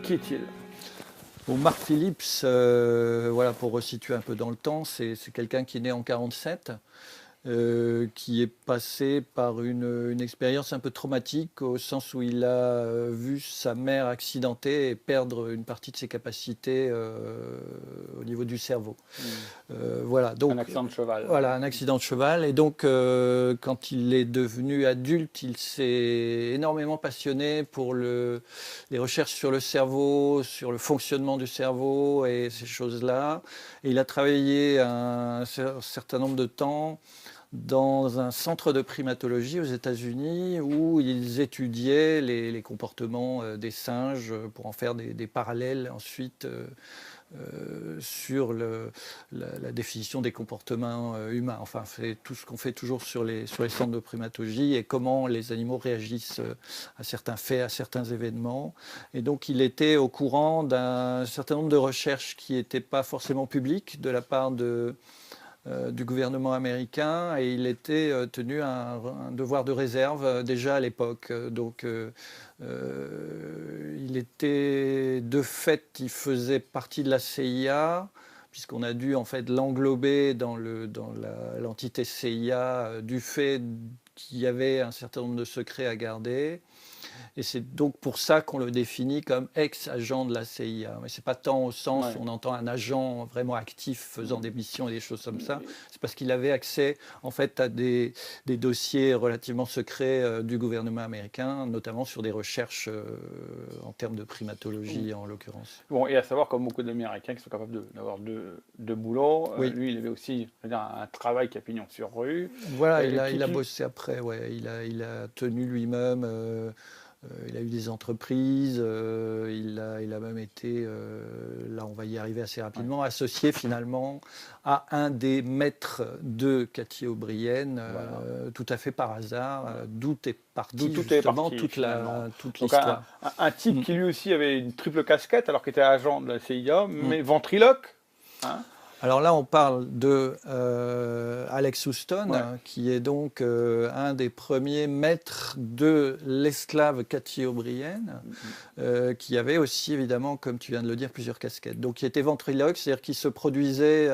Qui est-il? Bon, Mark Phillips, voilà, pour resituer un peu dans le temps, c'est quelqu'un qui est né en 47, qui est passé par une expérience un peu traumatique au sens où il a vu sa mère accidentée et perdre une partie de ses capacités au niveau du cerveau. Voilà, donc, Un accident de cheval. voilà, un accident de cheval. Et donc, quand il est devenu adulte, il s'est énormément passionné pour les recherches sur le cerveau, sur le fonctionnement du cerveau et ces choses-là. Et il a travaillé un certain nombre de temps dans un centre de primatologie aux États-Unis où ils étudiaient les comportements des singes pour en faire des parallèles ensuite sur la définition des comportements humains. Enfin, c'est tout ce qu'on fait toujours sur les centres de primatologie et comment les animaux réagissent à certains faits, à certains événements. Et donc, il était au courant d'un certain nombre de recherches qui n'étaient pas forcément publiques de la part du gouvernement américain, et il était tenu à un devoir de réserve déjà à l'époque. Donc il était de fait, il faisait partie de la CIA, puisqu'on a dû en fait l'englober dans l'entité CIA du fait qu'il y avait un certain nombre de secrets à garder. Et c'est donc pour ça qu'on le définit comme ex-agent de la CIA. Mais ce n'est pas tant au sens où on entend un agent vraiment actif faisant des missions et des choses comme ça. C'est parce qu'il avait accès en fait à des dossiers relativement secrets du gouvernement américain, notamment sur des recherches en termes de primatologie en l'occurrence. Bon, et à savoir, comme beaucoup d'Américains qui sont capables d'avoir deux boulots, Oui. lui, il avait aussi un travail qui a pignon sur rue. Voilà, il a bossé après, ouais. Il a tenu lui-même. Il a eu des entreprises, il a même été, là on va y arriver assez rapidement, associé finalement à un des maîtres de Cathy O'Brien, tout à fait par hasard, d'où est partie justement toute l'histoire. Un type qui lui aussi avait une triple casquette alors qu'il était agent de la CIA, mais ventriloque. Hein. Alors là, on parle de Alex Houston, qui est donc un des premiers maîtres de l'esclave Cathy O'Brien, qui avait aussi, évidemment, comme tu viens de le dire, plusieurs casquettes. Donc, qui était ventriloque, c'est-à-dire qu'il se produisait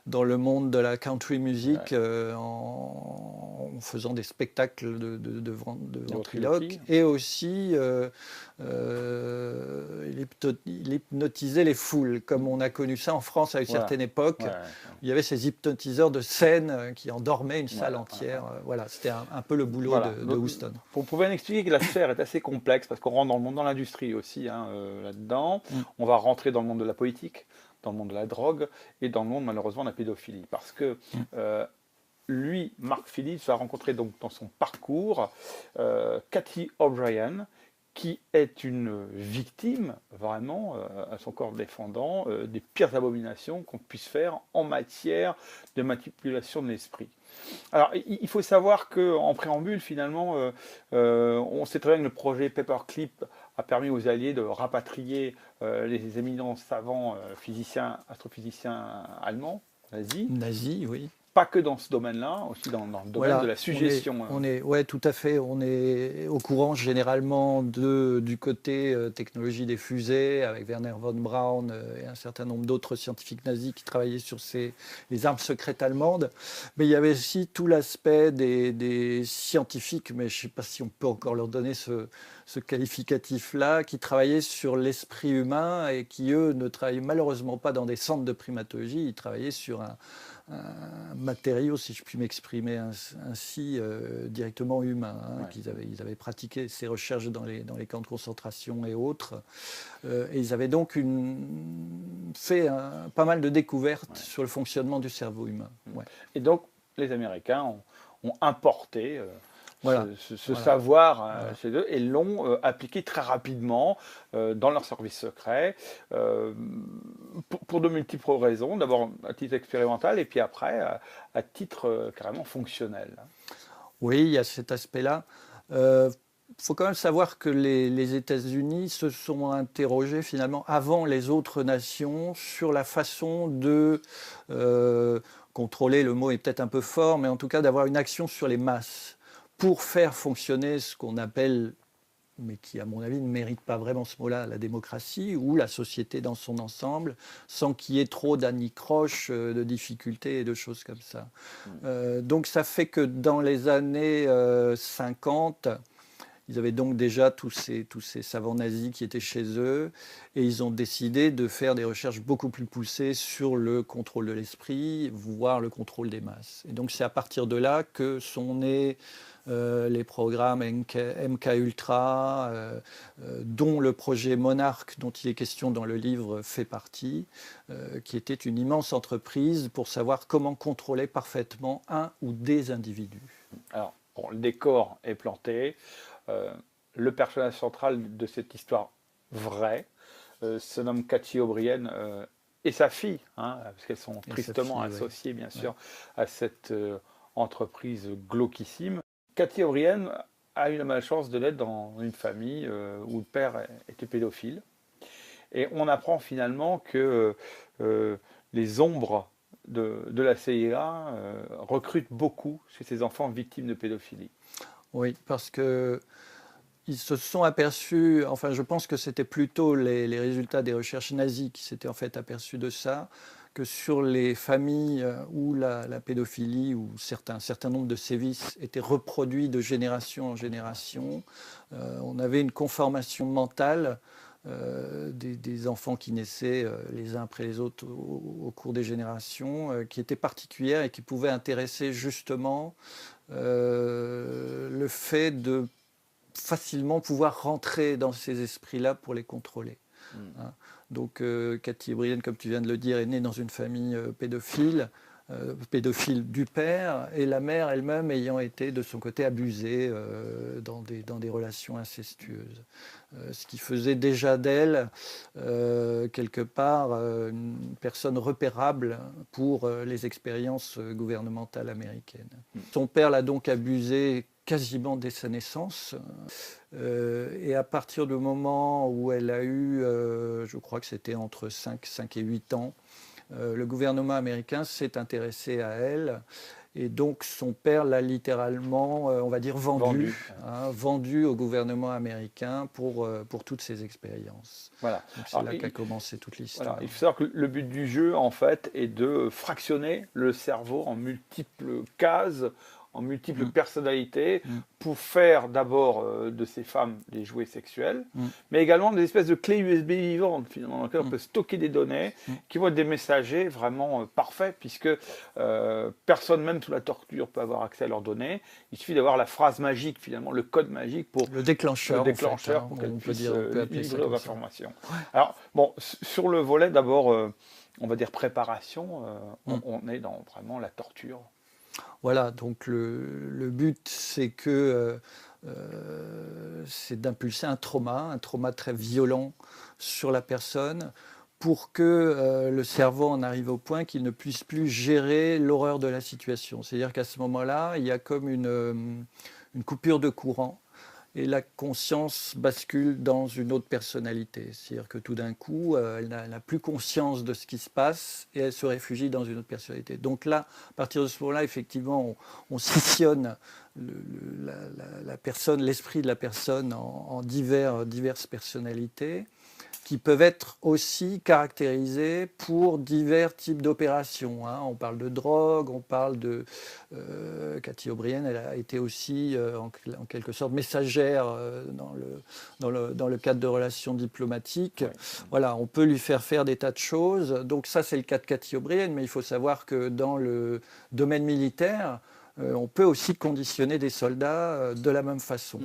dans le monde de la country music en faisant des spectacles de ventriloque, et aussi il hypnotisait les foules, comme on a connu ça en France à une certaine époque. Il y avait ces hypnotiseurs de scène qui endormaient une salle entière. Voilà, c'était un peu le boulot de Houston. Pour bien expliquer que la sphère est assez complexe, parce qu'on rentre dans le monde de l'industrie aussi là-dedans. On va rentrer dans le monde de la politique, dans le monde de la drogue et dans le monde malheureusement de la pédophilie. Parce que lui, Mark Phillips, a rencontré donc dans son parcours Cathy O'Brien, qui est une victime, vraiment, à son corps défendant, des pires abominations qu'on puisse faire en matière de manipulation de l'esprit. Alors, il faut savoir qu'en préambule, finalement, on sait très bien que le projet Paperclip a permis aux Alliés de rapatrier les éminents savants physiciens, astrophysiciens allemands, nazis, oui. Pas que dans ce domaine-là, aussi dans le domaine de la suggestion. Oui, tout à fait. On est au courant généralement du côté technologie des fusées, avec Werner von Braun et un certain nombre d'autres scientifiques nazis qui travaillaient sur les armes secrètes allemandes. Mais il y avait aussi tout l'aspect des scientifiques, mais je ne sais pas si on peut encore leur donner ce qualificatif-là, qui travaillaient sur l'esprit humain et qui, eux, ne travaillaient malheureusement pas dans des centres de primatologie. Ils travaillaient sur un matériau, si je puis m'exprimer ainsi, directement humain. Ils avaient pratiqué ces recherches dans les camps de concentration et autres. Et ils avaient donc fait pas mal de découvertes sur le fonctionnement du cerveau humain. Et donc, les Américains ont importé ce savoir chez eux et l'ont appliqué très rapidement dans leur service secret pour de multiples raisons. D'abord à titre expérimental et puis après à titre carrément fonctionnel. Oui, il y a cet aspect-là. Faut quand même savoir que les États-Unis se sont interrogés finalement avant les autres nations sur la façon de contrôler, le mot est peut-être un peu fort, mais en tout cas d'avoir une action sur les masses pour faire fonctionner ce qu'on appelle mais qui, à mon avis, ne mérite pas vraiment ce mot-là, la démocratie ou la société dans son ensemble, sans qu'il y ait trop d'anicroches, de difficultés et de choses comme ça. Donc ça fait que dans les années 50, ils avaient donc déjà tous ces savants nazis qui étaient chez eux, et ils ont décidé de faire des recherches beaucoup plus poussées sur le contrôle de l'esprit, voire le contrôle des masses. Et donc c'est à partir de là que sont nés les programmes MK Ultra, dont le projet Monarch, dont il est question dans le livre, fait partie, qui était une immense entreprise pour savoir comment contrôler parfaitement un ou des individus. Alors, bon, le décor est planté. Le personnage central de cette histoire vraie se nomme Cathy O'Brien et sa fille, hein, parce qu'elles sont tristement associées, bien sûr, à cette entreprise glauquissime. Cathy O'Brien a eu la malchance de naître dans une famille où le père était pédophile. Et on apprend finalement que les ombres de la CIA recrutent beaucoup chez ces enfants victimes de pédophilie. Oui, parce que ils se sont aperçus, enfin je pense que c'était plutôt les résultats des recherches nazies qui s'étaient en fait aperçus de ça, que sur les familles où la pédophilie ou un certain nombre de sévices étaient reproduits de génération en génération, on avait une conformation mentale des enfants qui naissaient les uns après les autres au cours des générations, qui était particulière et qui pouvait intéresser justement le fait de facilement pouvoir rentrer dans ces esprits-là pour les contrôler. Hein. Donc Cathy O'Brien, comme tu viens de le dire, est née dans une famille pédophile du père, et la mère elle-même ayant été de son côté abusée dans des relations incestueuses. Ce qui faisait déjà d'elle, quelque part, une personne repérable pour les expériences gouvernementales américaines. Son père l'a donc abusée quasiment dès sa naissance. Et à partir du moment où elle a eu, je crois que c'était entre 5 et 8 ans, le gouvernement américain s'est intéressé à elle. Et donc son père l'a littéralement, on va dire, vendu au gouvernement américain pour toutes ses expériences. Voilà. Donc c'est là qu'a commencé toute l'histoire. Voilà. Il faut savoir que le but du jeu, en fait, est de fractionner le cerveau en multiples cases, en multiples personnalités, pour faire d'abord de ces femmes des jouets sexuels, mais également des espèces de clés USB vivantes, finalement, dans lesquelles on peut stocker des données qui vont être des messagers vraiment parfaits, puisque personne, même sous la torture, peut avoir accès à leurs données. Il suffit d'avoir la phrase magique, finalement, le code magique pour le déclencheur, pour qu'elle puisse livrer aux informations. Alors, bon, sur le volet d'abord, on va dire préparation, on est dans vraiment la torture. Voilà, donc le but, c'est que c'est d'impulser un trauma très violent sur la personne, pour que le cerveau en arrive au point qu'il ne puisse plus gérer l'horreur de la situation. C'est-à-dire qu'à ce moment-là, il y a comme une coupure de courant, et la conscience bascule dans une autre personnalité. C'est-à-dire que tout d'un coup, elle n'a plus conscience de ce qui se passe et elle se réfugie dans une autre personnalité. Donc là, à partir de ce moment-là, effectivement, on scissionne la personne, l'esprit de la personne en diverses personnalités, qui peuvent être aussi caractérisées pour divers types d'opérations. Hein. On parle de drogue, on parle de... Cathy O'Brien, elle a été aussi en quelque sorte messagère dans le cadre de relations diplomatiques. Ouais. Voilà, on peut lui faire des tas de choses. Donc ça, c'est le cas de Cathy O'Brien, mais il faut savoir que dans le domaine militaire, on peut aussi conditionner des soldats de la même façon.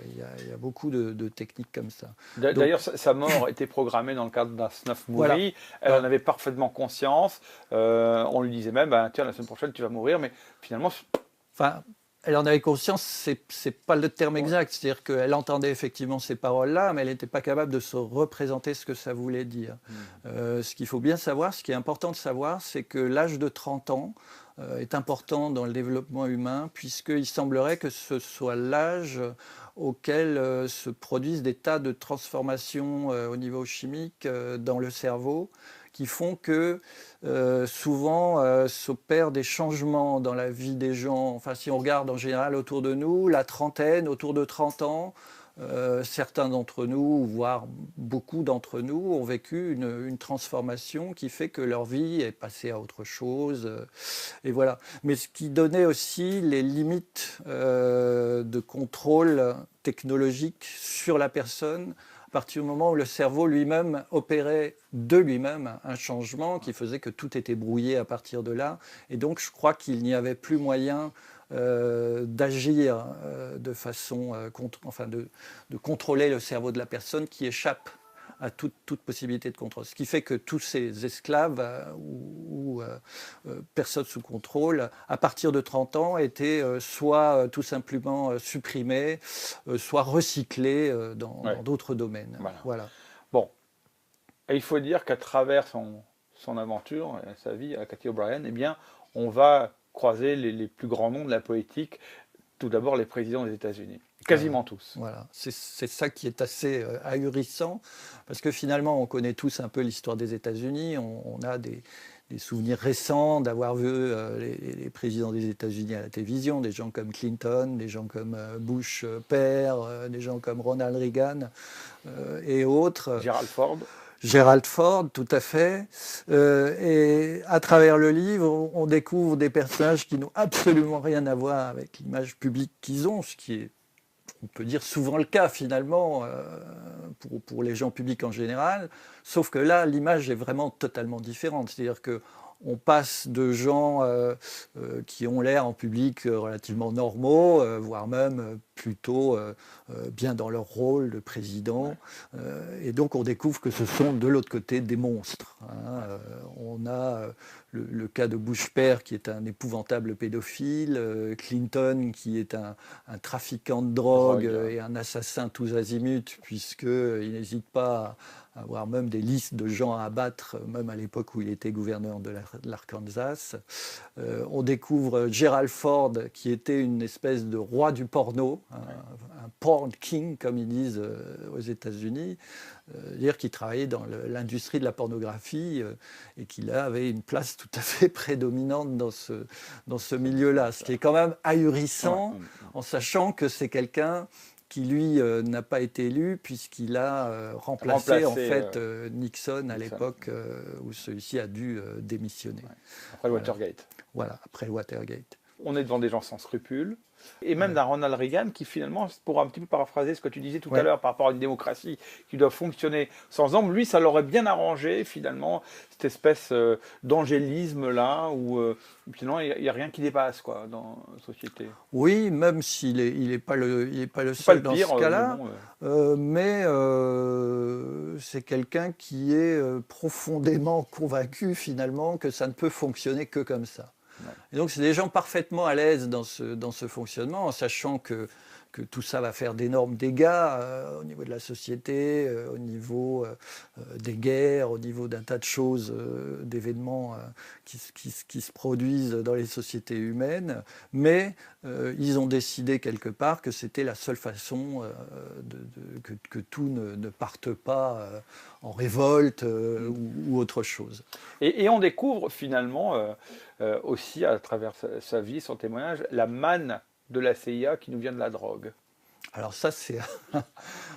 Il y a beaucoup de techniques comme ça. D'ailleurs, sa mort était programmée dans le cadre d'un snuff movie. Voilà. Elle en avait parfaitement conscience. On lui disait même, tiens, la semaine prochaine, tu vas mourir. Mais finalement... Elle en avait conscience, c'est pas le terme exact. C'est-à-dire qu'elle entendait effectivement ces paroles-là, mais elle n'était pas capable de se représenter ce que ça voulait dire. Ce qu'il faut bien savoir, ce qui est important de savoir, c'est que l'âge de 30 ans est important dans le développement humain, puisqu'il semblerait que ce soit l'âge auquel se produisent des tas de transformations au niveau chimique dans le cerveau, qui font que souvent s'opèrent des changements dans la vie des gens. Enfin, si on regarde en général autour de nous, la trentaine, autour de 30 ans, certains d'entre nous, voire beaucoup d'entre nous, ont vécu une transformation qui fait que leur vie est passée à autre chose. Et voilà. Mais ce qui donnait aussi les limites de contrôle technologique sur la personne, à partir du moment où le cerveau lui-même opérait de lui-même un changement qui faisait que tout était brouillé à partir de là. Et donc, je crois qu'il n'y avait plus moyen d'agir de façon, de contrôler le cerveau de la personne qui échappe à toute possibilité de contrôle. Ce qui fait que tous ces esclaves ou personnes sous contrôle, à partir de 30 ans, étaient soit tout simplement supprimés, soit recyclés dans d'autres domaines. Voilà. Bon, et il faut dire qu'à travers son aventure, sa vie à Cathy O'Brien, eh bien, on va croiser les plus grands noms de la politique, tout d'abord les présidents des États-Unis. Quasiment tous. Voilà, c'est ça qui est assez ahurissant, parce que finalement, on connaît tous un peu l'histoire des États-Unis. On a des souvenirs récents d'avoir vu les présidents des États-Unis à la télévision, des gens comme Clinton, des gens comme Bush père, des gens comme Ronald Reagan et autres. Gerald Ford, tout à fait. Et à travers le livre, on découvre des personnages qui n'ont absolument rien à voir avec l'image publique qu'ils ont, ce qui est, on peut dire, souvent le cas finalement pour les gens publics en général. Sauf que là, l'image est vraiment totalement différente. C'est-à-dire que on passe de gens qui ont l'air en public relativement normaux, voire même plutôt bien dans leur rôle de président. Et donc on découvre que ce sont de l'autre côté des monstres. On a le cas de Bush père qui est un épouvantable pédophile, Clinton qui est un trafiquant de drogue et un assassin tous azimuts, puisqu'il n'hésite pas à avoir même des listes de gens à abattre, même à l'époque où il était gouverneur de l'Arkansas. On découvre Gerald Ford, qui était une espèce de roi du porno, un porn king, comme ils disent aux États-Unis, dire qu'il travaillait dans l'industrie de la pornographie et qu'il avait une place tout à fait prédominante dans ce milieu-là, ce qui est quand même ahurissant, en sachant que c'est quelqu'un qui lui n'a pas été élu puisqu'il a remplacé en fait Nixon à l'époque où celui-ci a dû démissionner. Après le Watergate. Voilà, après le Watergate. On est devant des gens sans scrupules, et même d'un Ronald Reagan qui finalement, pour un petit peu paraphraser ce que tu disais tout à l'heure par rapport à une démocratie qui doit fonctionner sans hommes, lui ça l'aurait bien arrangé finalement, cette espèce d'angélisme-là, où finalement il n'y a rien qui dépasse quoi, dans la société. Oui, même s'il n'est pas le seul dans ce cas-là, mais c'est quelqu'un qui est profondément convaincu finalement que ça ne peut fonctionner que comme ça. Et donc c'est des gens parfaitement à l'aise dans ce fonctionnement, en sachant que tout ça va faire d'énormes dégâts au niveau de la société, au niveau des guerres, au niveau d'un tas de choses, d'événements qui se produisent dans les sociétés humaines. Mais ils ont décidé quelque part que c'était la seule façon que tout ne parte pas en révolte ou autre chose. Et on découvre finalement aussi à travers sa vie, son témoignage, la manne de la CIA qui nous vient de la drogue. Alors ça, c'est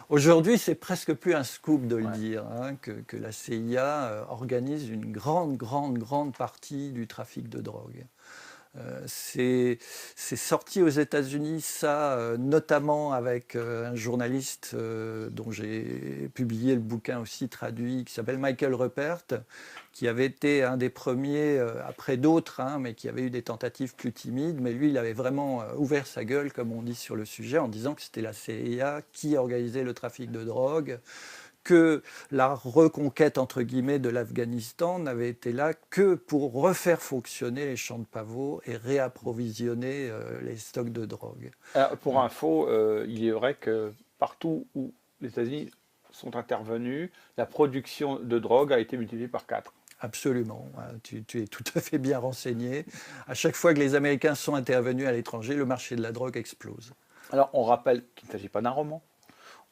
aujourd'hui, c'est presque plus un scoop de le dire, que la CIA organise une grande partie du trafic de drogue. C'est sorti aux États-Unis, ça, notamment avec un journaliste dont j'ai publié le bouquin aussi traduit, qui s'appelle Michael Ruppert, qui avait été un des premiers, après d'autres, mais qui avait eu des tentatives plus timides. Mais lui, il avait vraiment ouvert sa gueule, comme on dit sur le sujet, en disant que c'était la CIA qui organisait le trafic de drogue, que la reconquête, entre guillemets, de l'Afghanistan n'avait été là que pour refaire fonctionner les champs de pavots et réapprovisionner les stocks de drogue. Alors, pour info, il est vrai que partout où les États-Unis sont intervenus, la production de drogue a été multipliée par 4. Absolument, tu es tout à fait bien renseigné. À chaque fois que les Américains sont intervenus à l'étranger, le marché de la drogue explose. Alors, on rappelle qu'il ne s'agit pas d'un roman.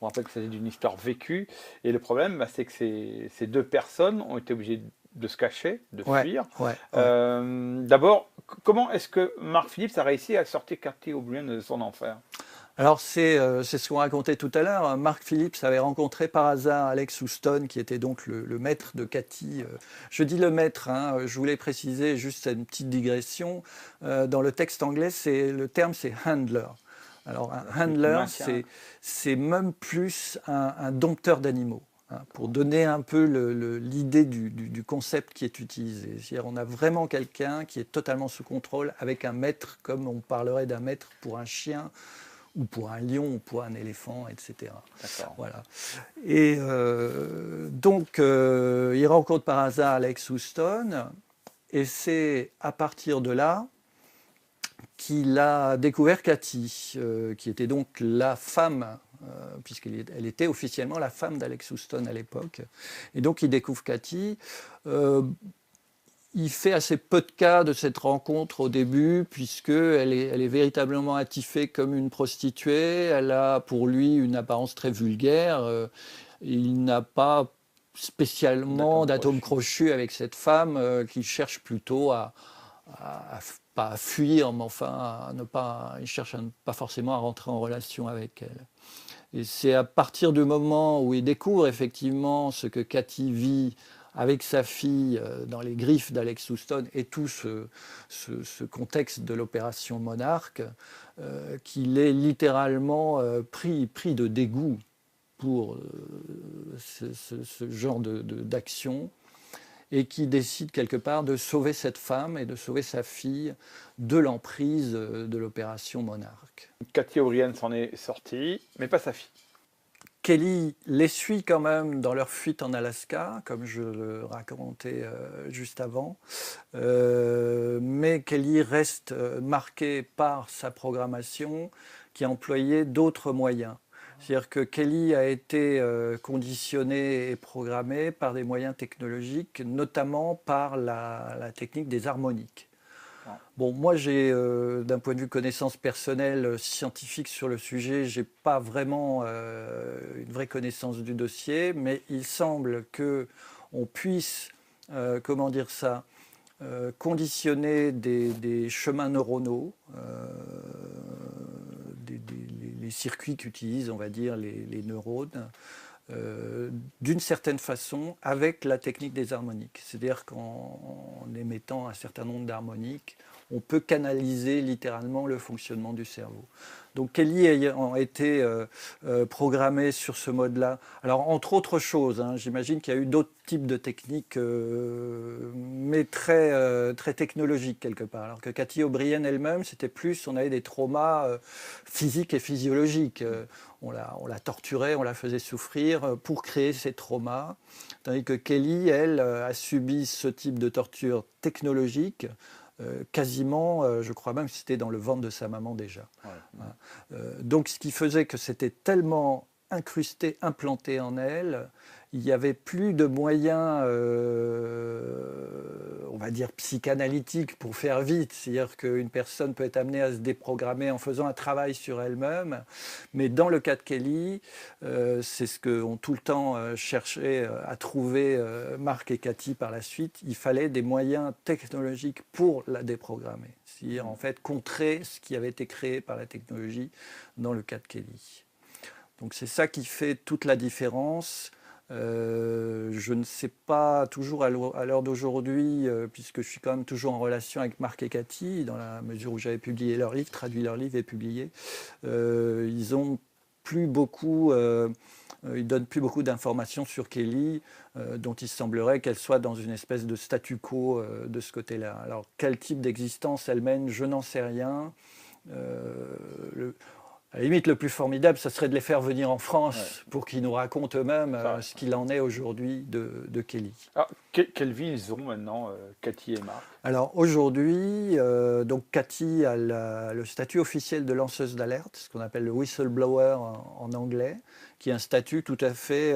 On rappelle qu'il s'agit d'une histoire vécue. Et le problème, c'est que ces deux personnes ont été obligées de se cacher, de fuir. D'abord, comment est-ce que Mark Phillips a réussi à sortir Cathy O'Brien de son enfer ? Alors c'est ce qu'on racontait tout à l'heure. Mark Phillips avait rencontré par hasard Alex Houston, qui était donc le maître de Cathy. Je dis le maître, hein, je voulais préciser juste une petite digression. Dans le texte anglais, le terme c'est handler. Alors un handler, c'est même plus un dompteur d'animaux. Hein, pour donner un peu l'idée du concept qui est utilisé. C'est-à-dire on a vraiment quelqu'un qui est totalement sous contrôle avec un maître, comme on parlerait d'un maître pour un chien, ou pour un lion, ou pour un éléphant, etc. Voilà. Et il rencontre par hasard Alex Houston, et c'est à partir de là qu'il a découvert Cathy, qui était donc la femme, puisqu'elle était officiellement la femme d'Alex Houston à l'époque. Et donc il découvre Cathy. Il fait assez peu de cas de cette rencontre au début, puisqu'elle est véritablement attifée comme une prostituée. Elle a pour lui une apparence très vulgaire. Il n'a pas spécialement d'atome crochu avec cette femme qu'il cherche plutôt pas à fuir, mais enfin il cherche pas forcément à rentrer en relation avec elle. Et c'est à partir du moment où il découvre effectivement ce que Cathy vit avec sa fille dans les griffes d'Alex Houston et tout ce contexte de l'opération Monarque, qu'il est littéralement pris de dégoût pour ce genre d'action, et qui décide quelque part de sauver cette femme et de sauver sa fille de l'emprise de l'opération Monarque. Cathy O'Brien s'en est sortie, mais pas sa fille. Kelly les suit quand même dans leur fuite en Alaska, comme je le racontais juste avant. Mais Kelly reste marquée par sa programmation qui a employé d'autres moyens. C'est-à-dire que Kelly a été conditionnée et programmée par des moyens technologiques, notamment par la technique des harmoniques. Bon, moi, d'un point de vue connaissance personnelle, scientifique sur le sujet, je n'ai pas vraiment une vraie connaissance du dossier, mais il semble qu'on puisse, conditionner des chemins neuronaux, les circuits qu'utilisent, on va dire, les neurones, d'une certaine façon avec la technique des harmoniques. C'est-à-dire qu'en émettant un certain nombre d'harmoniques, on peut canaliser littéralement le fonctionnement du cerveau. Donc Kelly ayant été programmée sur ce mode-là, alors entre autres choses, hein, j'imagine qu'il y a eu d'autres types de techniques, mais très technologiques quelque part. Alors que Cathy O'Brien elle-même, c'était plus, on avait des traumas physiques et physiologiques. On la torturait, on la faisait souffrir pour créer ces traumas. Tandis que Kelly, elle, a subi ce type de torture technologique, quasiment, je crois même que c'était dans le ventre de sa maman déjà. Ouais. Donc ce qui faisait que c'était tellement incrusté, implanté en elle, il n'y avait plus de moyens, on va dire, psychanalytiques pour faire vite. C'est-à-dire qu'une personne peut être amenée à se déprogrammer en faisant un travail sur elle-même. Mais dans le cas de Kelly, c'est ce qu'ont tout le temps cherché à trouver Mark et Cathy par la suite. Il fallait des moyens technologiques pour la déprogrammer. C'est-à-dire, en fait, contrer ce qui avait été créé par la technologie dans le cas de Kelly. Donc c'est ça qui fait toute la différence. Je ne sais pas toujours à l'heure d'aujourd'hui, puisque je suis quand même toujours en relation avec Mark et Cathy, dans la mesure où j'avais publié leur livre, traduit leur livre et publié. Ils ont plus beaucoup, ils donnent plus beaucoup d'informations sur Kelly, dont il semblerait qu'elle soit dans une espèce de statu quo de ce côté-là. Alors quel type d'existence elle mène, je n'en sais rien. À la limite, le plus formidable, ça serait de les faire venir en France pour qu'ils nous racontent eux-mêmes ce qu'il en est aujourd'hui de Kelly. Alors, quelle vie ils ont maintenant, Cathy et Mark? Alors aujourd'hui, donc Cathy a le statut officiel de lanceuse d'alerte, ce qu'on appelle le whistleblower en anglais, qui est un statut tout à fait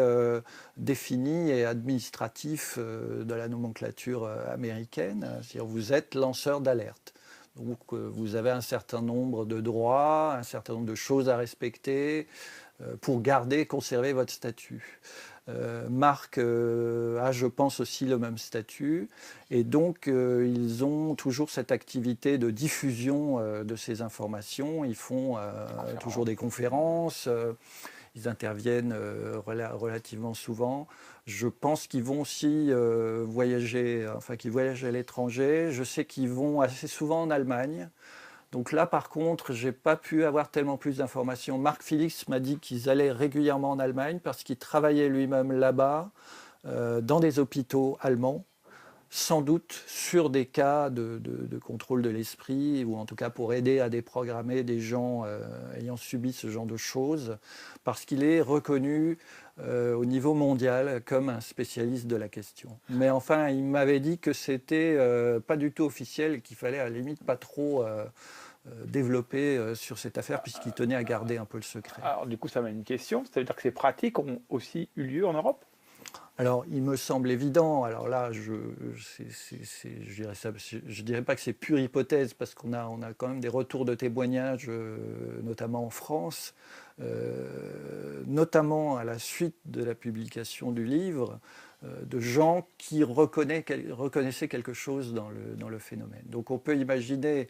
défini et administratif de la nomenclature américaine. C'est-à-dire vous êtes lanceur d'alerte. Donc vous avez un certain nombre de droits, un certain nombre de choses à respecter pour conserver votre statut. Marc a, je pense, aussi le même statut. Et donc, ils ont toujours cette activité de diffusion de ces informations. Ils font toujours des conférences. Ils interviennent relativement souvent. Je pense qu'ils vont aussi voyager, enfin qu'ils voyagent à l'étranger. Je sais qu'ils vont assez souvent en Allemagne. Donc là, par contre, je n'ai pas pu avoir tellement plus d'informations. Marc Félix m'a dit qu'ils allaient régulièrement en Allemagne parce qu'il travaillait lui-même là-bas, dans des hôpitaux allemands, sans doute sur des cas de contrôle de l'esprit, ou en tout cas pour aider à déprogrammer des gens ayant subi ce genre de choses, parce qu'il est reconnu au niveau mondial comme un spécialiste de la question. Mais enfin, il m'avait dit que c'était pas du tout officiel et qu'il fallait à la limite pas trop développer sur cette affaire, puisqu'il tenait à garder un peu le secret. Alors du coup, ça m'a une question. Ça veut dire que ces pratiques ont aussi eu lieu en Europe? Alors, il me semble évident, alors là, je dirais pas que c'est pure hypothèse, parce qu'on a quand même des retours de témoignages, notamment en France, notamment à la suite de la publication du livre, de gens qui reconnaissaient quelque chose dans le phénomène. Donc on peut imaginer,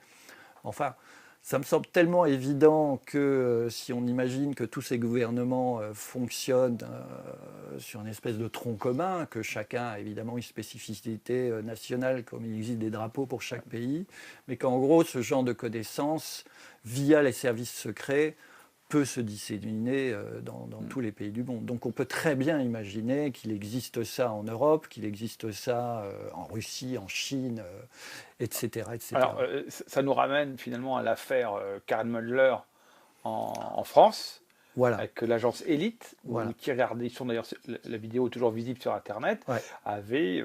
enfin, ça me semble tellement évident que si on imagine que tous ces gouvernements fonctionnent sur une espèce de tronc commun, que chacun a évidemment une spécificité nationale, comme il existe des drapeaux pour chaque pays, mais qu'en gros, ce genre de connaissances, via les services secrets, peut se disséminer dans tous les pays du monde. Donc on peut très bien imaginer qu'il existe ça en Europe, qu'il existe ça en Russie, en Chine, etc., etc. Alors, ça nous ramène finalement à l'affaire Karen Mulder en France, Voilà. avec l'agence Elite, Voilà. qui regardait, d'ailleurs la vidéo est toujours visible sur Internet, Ouais. avait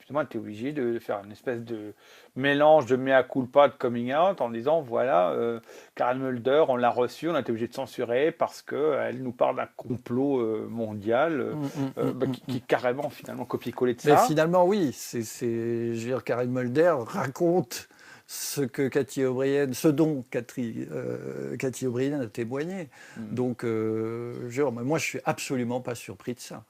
finalement été obligé de faire une espèce de mélange de mea culpa, de coming out, en disant voilà, Karen Mulder, on l'a reçue, on a été obligé de censurer parce qu'elle nous parle d'un complot mondial qui carrément finalement copier-coller de ça. Mais finalement, oui, je veux dire, Karen Mulder raconte ce dont Cathy O'Brien a témoigné. Donc, moi, je suis absolument pas surpris de ça.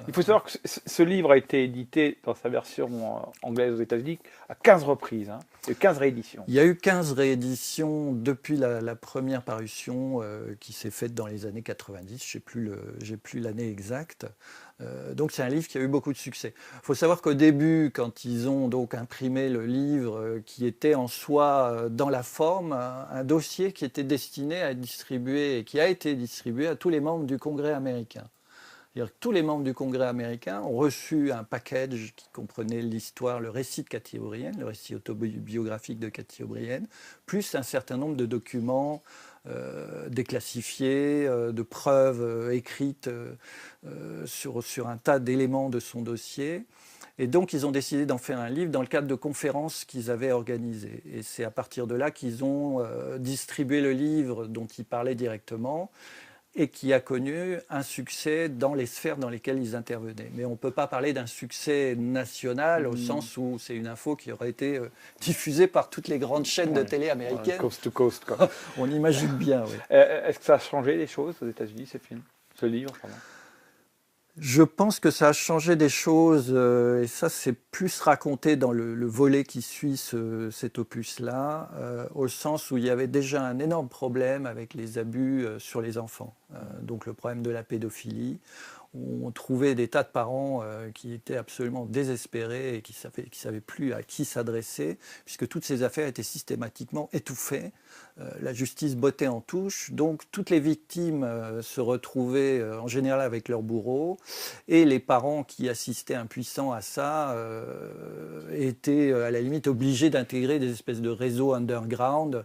Il faut savoir que ce livre a été édité dans sa version anglaise aux États-Unis à 15 reprises, hein, et 15 rééditions. Il y a eu 15 rééditions depuis la première parution qui s'est faite dans les années 90, je n'ai plus l'année exacte. Donc c'est un livre qui a eu beaucoup de succès. Il faut savoir qu'au début, quand ils ont donc imprimé le livre, qui était en soi dans la forme, un dossier qui était destiné à être distribué et qui a été distribué à tous les membres du Congrès américain. C'est-à-dire que tous les membres du Congrès américain ont reçu un package qui comprenait l'histoire, le récit de Cathy O'Brien, le récit autobiographique de Cathy O'Brien, plus un certain nombre de documents déclassifiés, de preuves écrites sur un tas d'éléments de son dossier. Et donc, ils ont décidé d'en faire un livre dans le cadre de conférences qu'ils avaient organisées. Et c'est à partir de là qu'ils ont distribué le livre dont ils parlaient directement, et qui a connu un succès dans les sphères dans lesquelles ils intervenaient. Mais on ne peut pas parler d'un succès national au sens où c'est une info qui aurait été diffusée par toutes les grandes chaînes de télé américaines. Coast to coast, quoi. On imagine bien, oui. Est-ce que ça a changé les choses aux États-Unis, ce livre, pardon? Je pense que ça a changé des choses, et ça c'est plus raconté dans le volet qui suit cet opus-là, au sens où il y avait déjà un énorme problème avec les abus sur les enfants, donc le problème de la pédophilie. On trouvait des tas de parents qui étaient absolument désespérés et qui ne savaient plus à qui s'adresser, puisque toutes ces affaires étaient systématiquement étouffées. La justice bottait en touche, donc toutes les victimes se retrouvaient en général avec leurs bourreaux, et les parents qui assistaient impuissants à ça étaient à la limite obligés d'intégrer des espèces de réseaux underground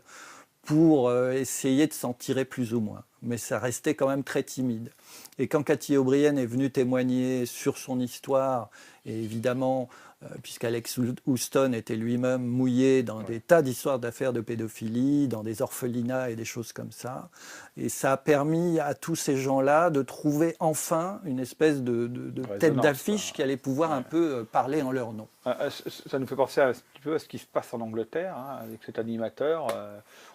pour essayer de s'en tirer plus ou moins. Mais ça restait quand même très timide. Et quand Cathy O'Brien est venue témoigner sur son histoire, et évidemment, puisqu'Alex Houston était lui-même mouillé dans des tas d'histoires d'affaires de pédophilie, dans des orphelinats et des choses comme ça, et ça a permis à tous ces gens-là de trouver enfin une espèce de tête d'affiche qui allait pouvoir un peu parler en leur nom. Ça nous fait penser un petit peu à ce qui se passe en Angleterre, hein, avec cet animateur.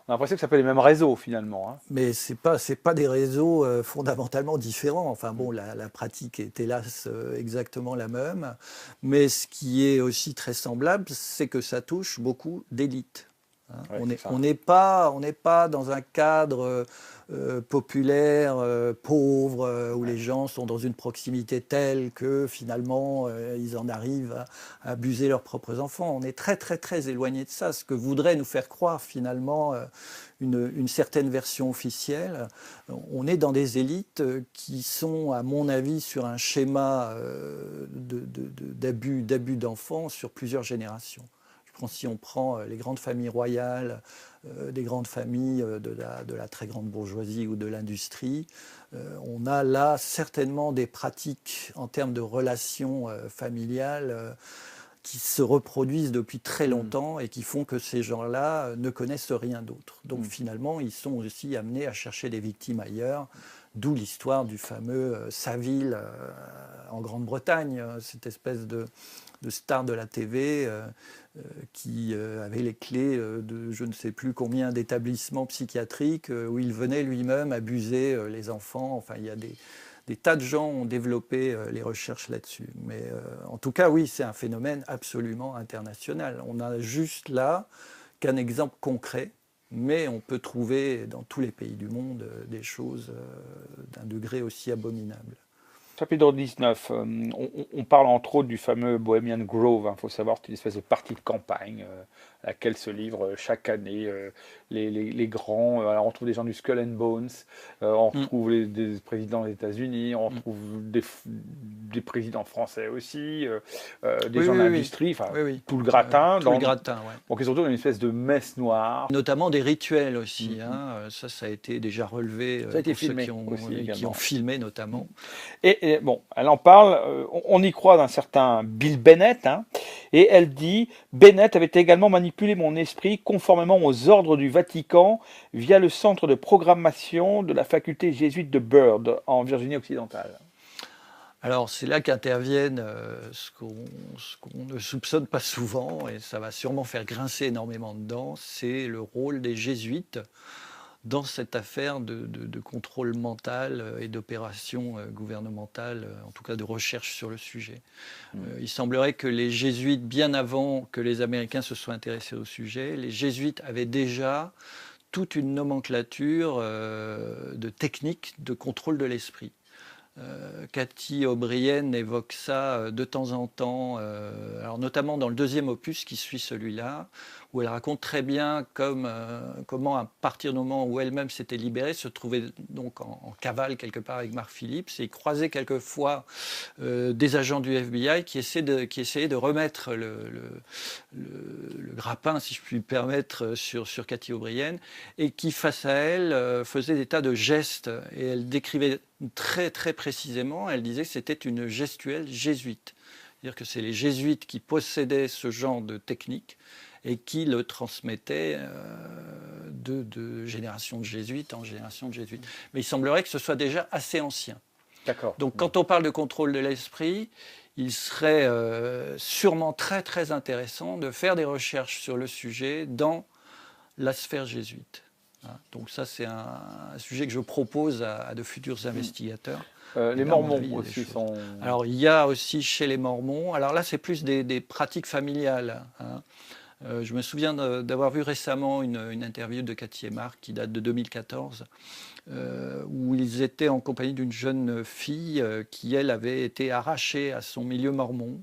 On a l'impression que ça peut être les mêmes réseaux finalement. Hein. Mais c'est pas pas des réseaux fondamentalement différents. Enfin bon, la pratique est hélas exactement la même. Mais ce qui est aussi très semblable, c'est que ça touche beaucoup d'élites. Hein. Ouais, On n'est pas dans un cadre populaire, pauvre, où les gens sont dans une proximité telle que finalement ils en arrivent à abuser leurs propres enfants. On est très très très éloigné de ça. Ce que voudrait nous faire croire finalement une certaine version officielle, on est dans des élites qui sont, à mon avis, sur un schéma d'abus d'enfants sur plusieurs générations. Si on prend les grandes familles royales, des grandes familles de la très grande bourgeoisie ou de l'industrie, on a là certainement des pratiques en termes de relations familiales qui se reproduisent depuis très longtemps et qui font que ces gens-là ne connaissent rien d'autre. Donc finalement, ils sont aussi amenés à chercher des victimes ailleurs, d'où l'histoire du fameux Savile en Grande-Bretagne, cette espèce de star de la TV qui avait les clés de je ne sais plus combien d'établissements psychiatriques où il venait lui-même abuser les enfants. Enfin, il y a des tas de gens ont développé les recherches là-dessus. Mais en tout cas, oui, c'est un phénomène absolument international. On a juste là qu'un exemple concret, mais on peut trouver dans tous les pays du monde des choses d'un degré aussi abominable. Chapitre 19, on parle entre autres du fameux Bohemian Grove. Il faut savoir, c'est une espèce de partie de campagne à laquelle se livrent chaque année les grands. Alors on trouve des gens du Skull and Bones, on retrouve des présidents des États-Unis, on retrouve des présidents français aussi, des gens de l'industrie, enfin tout le gratin. Tout le gratin, ouais. Donc ils sont tous dans une espèce de messe noire. Notamment des rituels aussi. Ça a été déjà relevé Ça a été pour filmé ceux aussi, qui ont filmé notamment. Et bon, elle en parle, on y croit d'un certain Bill Bennett, et elle dit « Bennett avait également manipulé mon esprit conformément aux ordres du Vatican via le centre de programmation de la faculté jésuite de Byrd, en Virginie occidentale. » Alors c'est là qu'interviennent ce qu'on ne soupçonne pas souvent, et ça va sûrement faire grincer énormément de dents, c'est le rôle des jésuites dans cette affaire de contrôle mental et d'opération gouvernementale, en tout cas de recherche sur le sujet. Il semblerait que les jésuites, bien avant que les Américains se soient intéressés au sujet, les jésuites avaient déjà toute une nomenclature de techniques de contrôle de l'esprit. Cathy O'Brien évoque ça de temps en temps, alors notamment dans le deuxième opus qui suit celui-là, où elle raconte très bien comment, à partir du moment où elle-même s'était libérée, se trouvait donc en cavale quelque part avec Mark Phillips, et croisait quelquefois des agents du FBI qui essayaient de remettre le grappin, si je puis me permettre, sur Cathy O'Brien, et qui, face à elle, faisait des tas de gestes, et elle décrivait très très précisément, elle disait que c'était une gestuelle jésuite. C'est-à-dire que c'est les jésuites qui possédaient ce genre de technique et qui le transmettaient de génération de jésuites en génération de jésuites. Mais il semblerait que ce soit déjà assez ancien. D'accord. Donc quand on parle de contrôle de l'esprit, il serait sûrement très très intéressant de faire des recherches sur le sujet dans la sphère jésuite. Donc ça, c'est un sujet que je propose à de futurs investigateurs. Les Mormons aussi sont... Alors, il y a aussi chez les Mormons... Alors là, c'est plus des pratiques familiales. Je me souviens d'avoir vu récemment une interview de Cathy et Mark qui date de 2014, où ils étaient en compagnie d'une jeune fille qui, elle, avait été arrachée à son milieu mormon.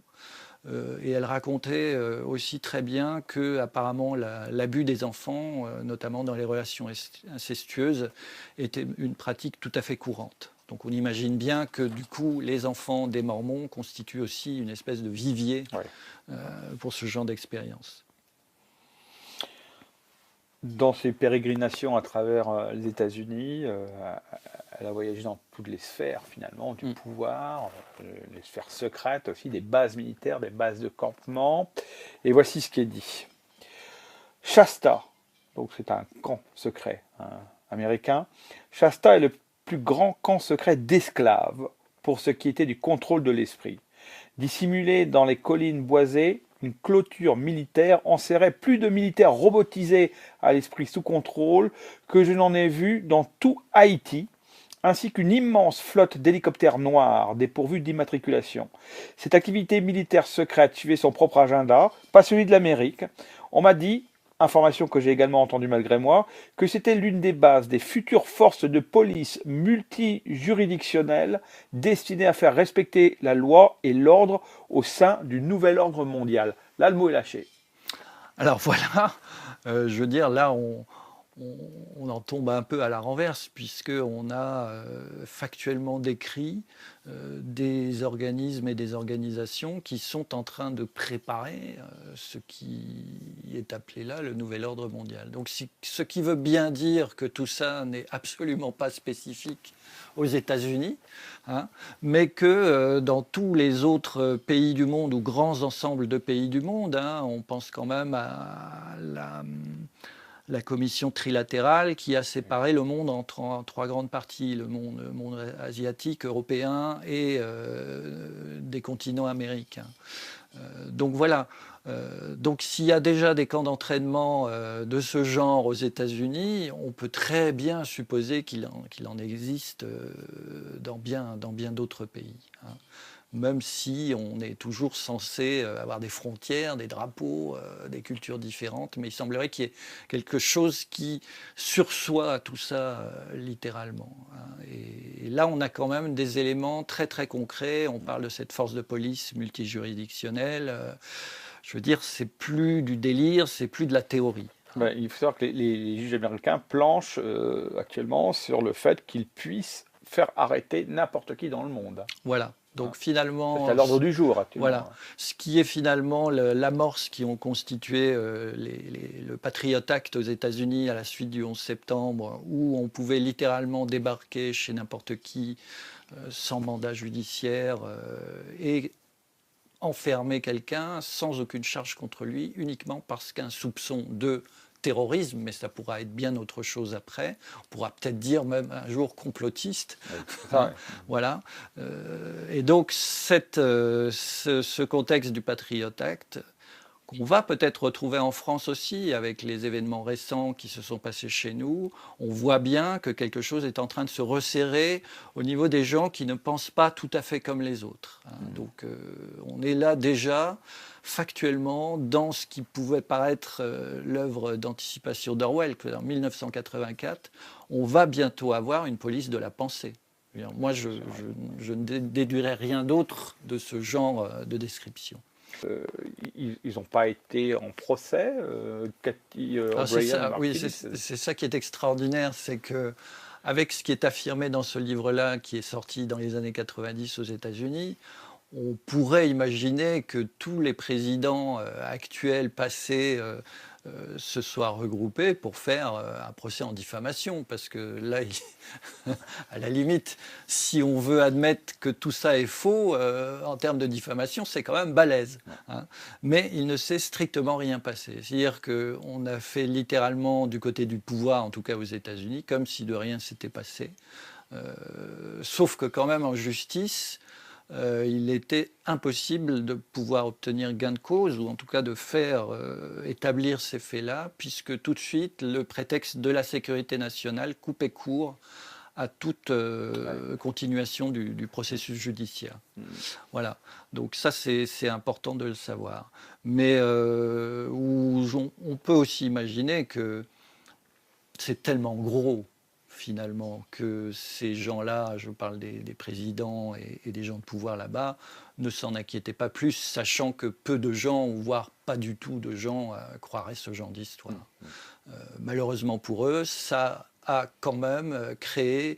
Et elle racontait aussi très bien que apparemment l'abus des enfants, notamment dans les relations incestueuses, était une pratique tout à fait courante. Donc on imagine bien que du coup les enfants des Mormons constituent aussi une espèce de vivier pour ce genre d'expérience. Dans ses pérégrinations à travers les États-Unis, elle a voyagé dans toutes les sphères finalement du pouvoir, les sphères secrètes aussi, des bases militaires, des bases de campement. Et voici ce qui est dit. Shasta, donc c'est un camp secret américain, Shasta est le plus grand camp secret d'esclaves pour ce qui était du contrôle de l'esprit. Dissimulé dans les collines boisées, une clôture militaire enserrait plus de militaires robotisés à l'esprit sous contrôle que je n'en ai vu dans tout Haïti, ainsi qu'une immense flotte d'hélicoptères noirs dépourvus d'immatriculation. Cette activité militaire secrète suivait son propre agenda, pas celui de l'Amérique. On m'a dit, information que j'ai également entendue malgré moi, que c'était l'une des bases des futures forces de police multijuridictionnelles destinées à faire respecter la loi et l'ordre au sein du nouvel ordre mondial. Là, le mot est lâché. Alors voilà, je veux dire, là, on en tombe un peu à la renverse, puisqu'on a factuellement décrit des organismes et des organisations qui sont en train de préparer ce qui est appelé là le nouvel ordre mondial. Donc ce qui veut bien dire que tout ça n'est absolument pas spécifique aux États-Unis, hein, mais que dans tous les autres pays du monde ou grands ensembles de pays du monde, hein, on pense quand même à la commission trilatérale qui a séparé le monde en trois grandes parties, le monde asiatique, européen et des continents américains. Donc voilà. Donc s'il y a déjà des camps d'entraînement de ce genre aux États-Unis, on peut très bien supposer qu'il en existe dans bien d'autres pays, hein. Même si on est toujours censé avoir des frontières, des drapeaux, des cultures différentes, mais il semblerait qu'il y ait quelque chose qui sursoit à tout ça littéralement, hein. Et là, on a quand même des éléments très très concrets. On parle de cette force de police multijuridictionnelle. Je veux dire, c'est plus du délire, c'est plus de la théorie. Ben, il faut savoir que les juges américains planchent actuellement sur le fait qu'ils puissent faire arrêter n'importe qui dans le monde. Voilà. Donc finalement, c'est à l'ordre du jour actuellement. Voilà, ce qui est finalement l'amorce qui ont constitué le Patriot Act aux États-Unis à la suite du 11 septembre, où on pouvait littéralement débarquer chez n'importe qui sans mandat judiciaire et enfermer quelqu'un sans aucune charge contre lui, uniquement parce qu'un soupçon de terrorisme, mais ça pourra être bien autre chose après. On pourra peut-être dire même un jour complotiste. Ouais. Voilà. Et donc ce contexte du Patriot Act, qu'on va peut-être retrouver en France aussi avec les événements récents qui se sont passés chez nous, on voit bien que quelque chose est en train de se resserrer au niveau des gens qui ne pensent pas tout à fait comme les autres, hein. Donc on est là déjà factuellement dans ce qui pouvait paraître l'œuvre d'anticipation d'Orwell, que en 1984, on va bientôt avoir une police de la pensée. Moi, je ne déduirais rien d'autre de ce genre de description. Ils n'ont pas été en procès, Cathy O'Brien. Oui, c'est ça qui est extraordinaire, c'est que avec ce qui est affirmé dans ce livre-là, qui est sorti dans les années 90 aux États-Unis, on pourrait imaginer que tous les présidents actuels, passés, se soient regroupés pour faire un procès en diffamation. Parce que là, à la limite, si on veut admettre que tout ça est faux, en termes de diffamation, c'est quand même balèze, hein. Mais il ne s'est strictement rien passé. C'est-à-dire qu'on a fait littéralement du côté du pouvoir, en tout cas aux États-Unis, comme si de rien s'était passé. Sauf que quand même en justice, il était impossible de pouvoir obtenir gain de cause, ou en tout cas de faire établir ces faits-là, puisque tout de suite, le prétexte de la sécurité nationale coupait court à toute continuation du processus judiciaire. Voilà. Donc ça, c'est important de le savoir. Mais on peut aussi imaginer que c'est tellement gros, finalement, que ces gens-là, je parle des présidents et des gens de pouvoir là-bas, ne s'en inquiétaient pas plus, sachant que peu de gens, voire pas du tout de gens, croiraient ce genre d'histoire. Malheureusement pour eux, ça a quand même créé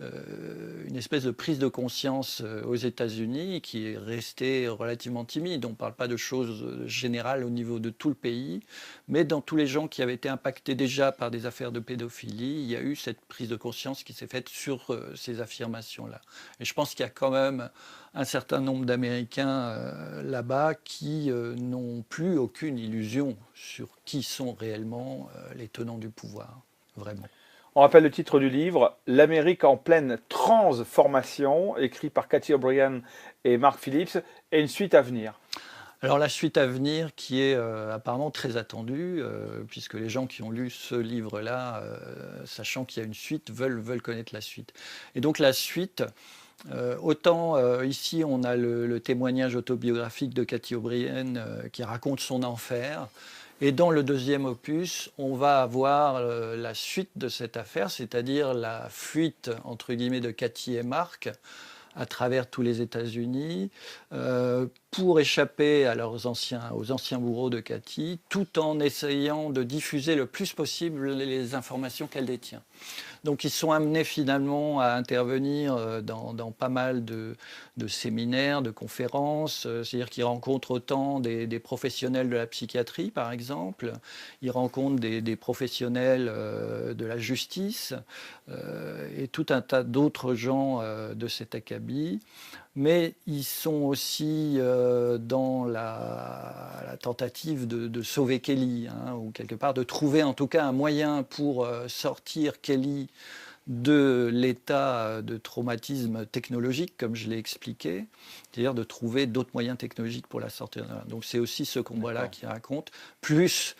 une espèce de prise de conscience aux États-Unis qui est restée relativement timide. On ne parle pas de choses générales au niveau de tout le pays, mais dans tous les gens qui avaient été impactés déjà par des affaires de pédophilie, il y a eu cette prise de conscience qui s'est faite sur ces affirmations-là. Et je pense qu'il y a quand même un certain nombre d'Américains là-bas qui n'ont plus aucune illusion sur qui sont réellement les tenants du pouvoir, vraiment. On rappelle le titre du livre, L'Amérique en pleine transformation, écrit par Cathy O'Brien et Mark Phillips, et une suite à venir. Alors la suite à venir qui est apparemment très attendue, puisque les gens qui ont lu ce livre-là, sachant qu'il y a une suite, veulent connaître la suite. Et donc la suite, autant ici on a le témoignage autobiographique de Cathy O'Brien qui raconte son enfer, et dans le deuxième opus, on va avoir la suite de cette affaire, c'est-à-dire la fuite entre guillemets de Cathy et Marc à travers tous les États-Unis pour échapper aux anciens bourreaux de Cathy, tout en essayant de diffuser le plus possible les informations qu'elle détient. Donc ils sont amenés finalement à intervenir dans pas mal de séminaires, de conférences, c'est-à-dire qu'ils rencontrent autant des professionnels de la psychiatrie par exemple, ils rencontrent des professionnels de la justice et tout un tas d'autres gens de cet acabit. Mais ils sont aussi dans la tentative de sauver Kelly, hein, ou quelque part de trouver en tout cas un moyen pour sortir Kelly de l'état de traumatisme technologique, comme je l'ai expliqué, c'est-à-dire de trouver d'autres moyens technologiques pour la sortir. Donc c'est aussi ce combat-là qui raconte, plus...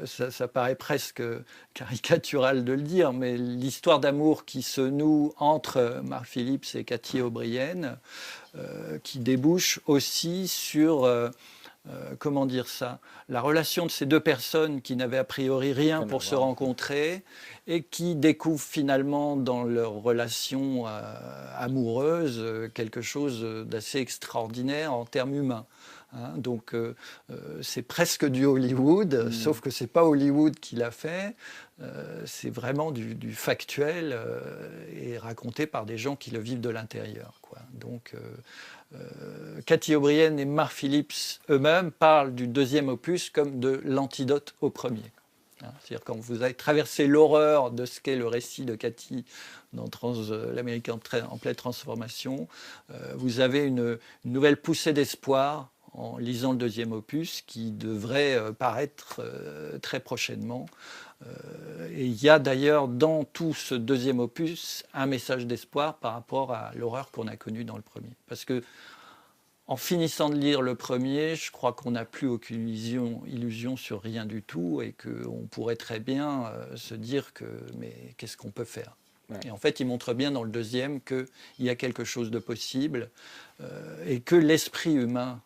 ça paraît presque caricatural de le dire, mais l'histoire d'amour qui se noue entre Mark Phillips et Cathy O'Brien, qui débouche aussi sur, comment dire ça, la relation de ces deux personnes qui n'avaient a priori rien pour se rencontrer et qui découvrent finalement dans leur relation amoureuse quelque chose d'assez extraordinaire en termes humains. Hein, donc c'est presque du Hollywood, sauf que c'est pas Hollywood qui l'a fait, c'est vraiment du factuel et raconté par des gens qui le vivent de l'intérieur, quoi. Donc Cathy O'Brien et Mark Phillips eux-mêmes parlent du deuxième opus comme de l'antidote au premier. Hein, c'est-à-dire quand vous avez traversé l'horreur de ce qu'est le récit de Cathy dans l'Amérique en pleine transformation, vous avez une nouvelle poussée d'espoir en lisant le deuxième opus qui devrait paraître très prochainement. Et il y a d'ailleurs dans tout ce deuxième opus un message d'espoir par rapport à l'horreur qu'on a connue dans le premier. Parce que en finissant de lire le premier, je crois qu'on n'a plus aucune illusion sur rien du tout et qu'on pourrait très bien se dire que mais qu'est-ce qu'on peut faire ? Ouais. Et en fait, il montre bien dans le deuxième qu'il y a quelque chose de possible et que l'esprit humain,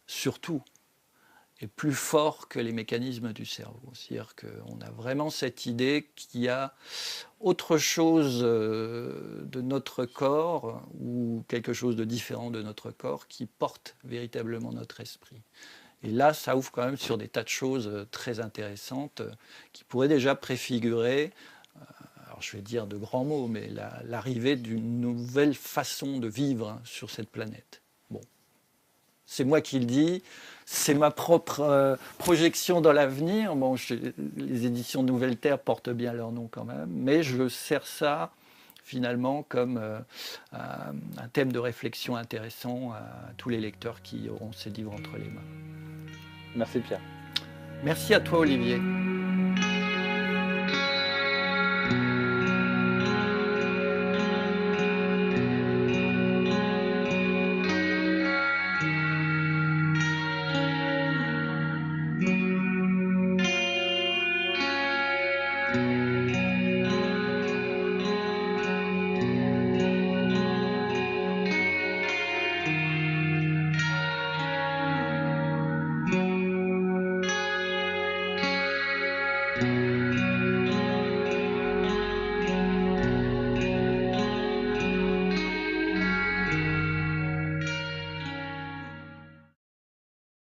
surtout, est plus fort que les mécanismes du cerveau. C'est-à-dire qu'on a vraiment cette idée qu'il y a autre chose de notre corps ou quelque chose de différent de notre corps qui porte véritablement notre esprit. Et là, ça ouvre quand même sur des tas de choses très intéressantes qui pourraient déjà préfigurer, alors je vais dire de grands mots, mais l'arrivée d'une nouvelle façon de vivre sur cette planète. Bon, c'est moi qui le dis. C'est ma propre projection dans l'avenir. Bon, les éditions de Nouvelle Terre portent bien leur nom quand même, mais je sers ça finalement comme un thème de réflexion intéressant à tous les lecteurs qui auront ces livres entre les mains. Merci Pierre. Merci à toi Olivier.